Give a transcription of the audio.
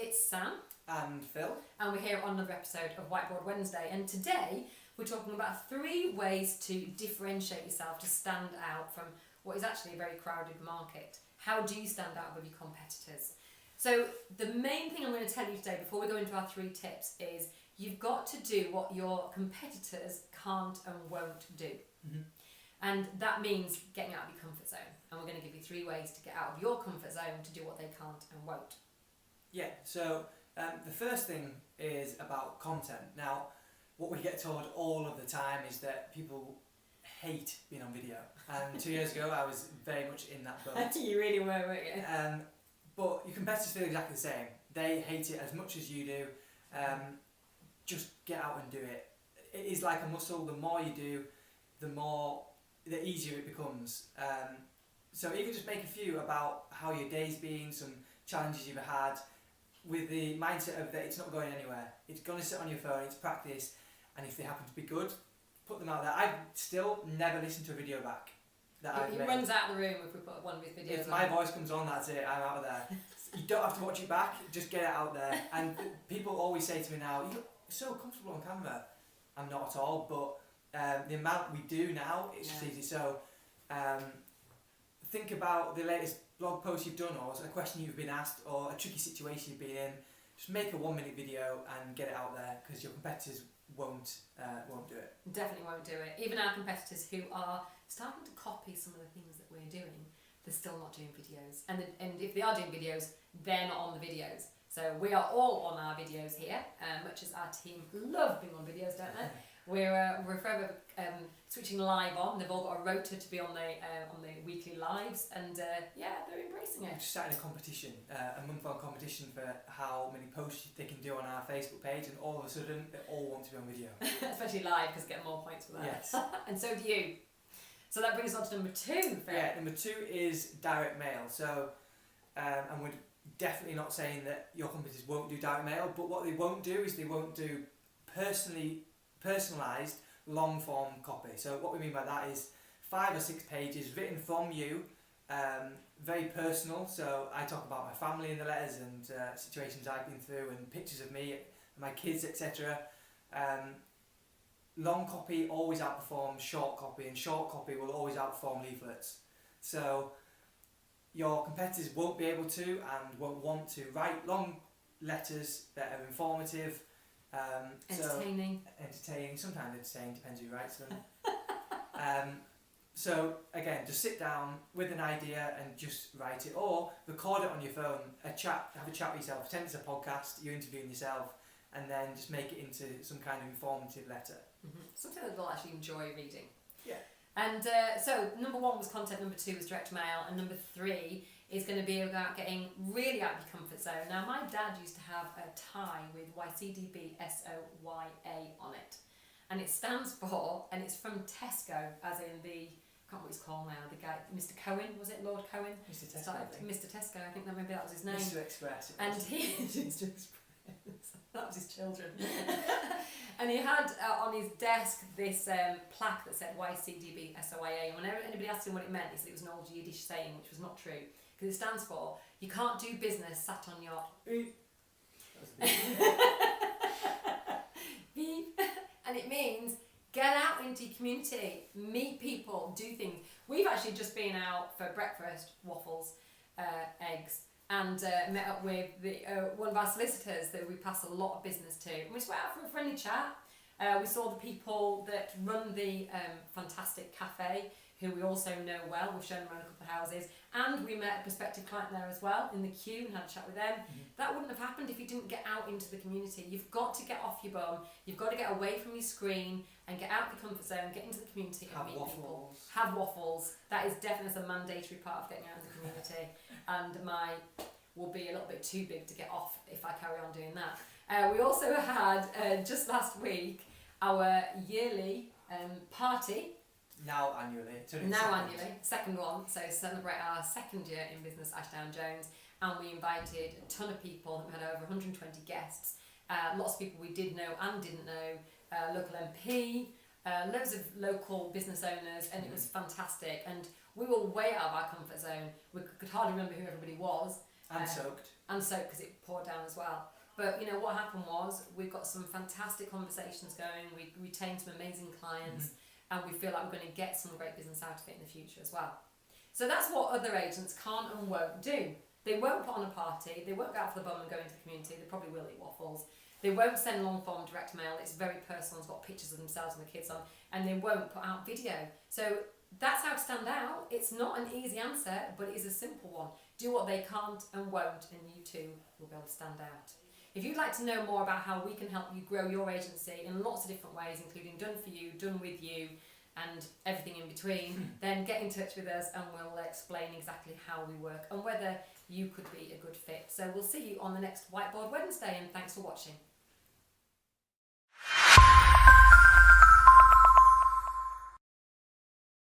it's Sam. And Phil. And we're here on another episode of Whiteboard Wednesday. And today we're talking about 3 ways to differentiate yourself, to stand out from what is actually a very crowded market. How do you stand out with your competitors? So the main thing I'm going to tell you today, before we go into our 3 tips, is you've got to do what your competitors can't and won't do. Mm-hmm. And that means getting out of your comfort zone. And we're going to give you 3 ways to get out of your comfort zone to do what they can't and won't. Yeah, so the first thing is about content. Now, what we get told all of the time is that people hate being on video. And 2 years ago, I was very much in that boat. You really were, weren't you? But your competitors feel exactly the same. They hate it as much as you do. Just get out and do it. It is like a muscle. The more you do, the easier it becomes. So even just make a few about how your day's been, some challenges you've had, with the mindset of that it's not going anywhere. It's going to sit on your phone, it's practice, and if they happen to be good, put them out there. I've still never listened to a video back that I've made. He runs out of the room if we put one of his videos If my voice comes on, that's it, I'm out of there. You don't have to watch it back, just get it out there. And people always say to me now, you look so comfortable on camera. I'm not at all, but the amount we do now, it's just easy. So think about the latest blog post you've done, or a question you've been asked, or a tricky situation you've been in. Just make a 1-minute video and get it out there, because your competitors won't do it. Definitely won't do it. Even our competitors who are starting to copy some of the things that we're doing, they're still not doing videos. And if they are doing videos, they're not on the videos. So we are all on our videos here, much as our team love being on videos, don't they? We're forever switching live on. They've all got a rota to be on the weekly lives, and they're embracing it. We've just started a competition, a month-long competition for how many posts they can do on our Facebook page, and all of a sudden they all want to be on video. Especially live, because get more points for that. Yes. And so do you. So that brings us on to number 2. Phil. Yeah, number 2 is direct mail. So, and we're definitely not saying that your competitors won't do direct mail, but what they won't do is they won't do personalised long form copy. So what we mean by that is 5 or 6 pages written from you, very personal. So I talk about my family in the letters, and situations I've been through, and pictures of me and my kids, etc. Long copy always outperforms short copy, and short copy will always outperform leaflets. So your competitors won't be able to and won't want to write long letters that are informative. Entertaining, sometimes entertaining, depends who writes them. So again, just sit down with an idea and just write it, or record it on your phone, have a chat with yourself, pretend it's a podcast, you're interviewing yourself, and then just make it into some kind of informative letter. Mm-hmm. Something that they'll actually enjoy reading. Yeah. And so number 1 was content, number 2 was direct mail, and number 3 is going to be about getting really out of your comfort zone. Now, my dad used to have a tie with YCDBSOYA on it, and it stands for, and it's from Tesco, as in the, I can't remember what he's called now, the guy, Mr. Cohen, was it Lord Cohen? Mr. Tesco, I think. Mr. Tesco, I think that maybe that was his name. Mr. Express. And Mr. Express. That was his children. And he had on his desk this plaque that said YCDBSOYA, and whenever anybody asked him what it meant, he said it was an old Yiddish saying, which was not true, because it stands for, you can't do business sat on your beep. And it means get out into your community, meet people, do things. We've actually just been out for breakfast, waffles, eggs, and met up with one of our solicitors that we pass a lot of business to. And we just went out for a friendly chat. We saw the people that run the fantastic cafe, who we also know well. We've shown them around a couple of houses, and we met a prospective client there as well in the queue and had a chat with them. Mm-hmm. That wouldn't have happened if you didn't get out into the community. You've got to get off your bum. You've got to get away from your screen and get out of your comfort zone, get into the community and meet people. Have waffles. That is definitely a mandatory part of getting out in the community. And my will be a little bit too big to get off if I carry on doing that. We also had just last week our yearly party. Now annually. Second one. So celebrate our 2nd year in business, Ashdown Jones, and we invited a ton of people. We had over 120 guests. Lots of people we did know and didn't know. Local MP, loads of local business owners, and it was fantastic. And we were way out of our comfort zone. We could hardly remember who everybody was. And soaked. And soaked because it poured down as well. But you know what happened was we've got some fantastic conversations going. We retained some amazing clients, and we feel like we're going to get some great business out of it in the future as well. So that's what other agents can't and won't do. They won't put on a party. They won't go out for the bum and go into the community. They probably will eat waffles. They won't send long form direct mail. It's very personal. It's got pictures of themselves and the kids on, and they won't put out video. So that's how to stand out. It's not an easy answer, but it is a simple one. Do what they can't and won't, and you too will be able to stand out. If you'd like to know more about how we can help you grow your agency in lots of different ways, including done for you, done with you, and everything in between, then get in touch with us and we'll explain exactly how we work and whether you could be a good fit. So we'll see you on the next Whiteboard Wednesday, and thanks for watching.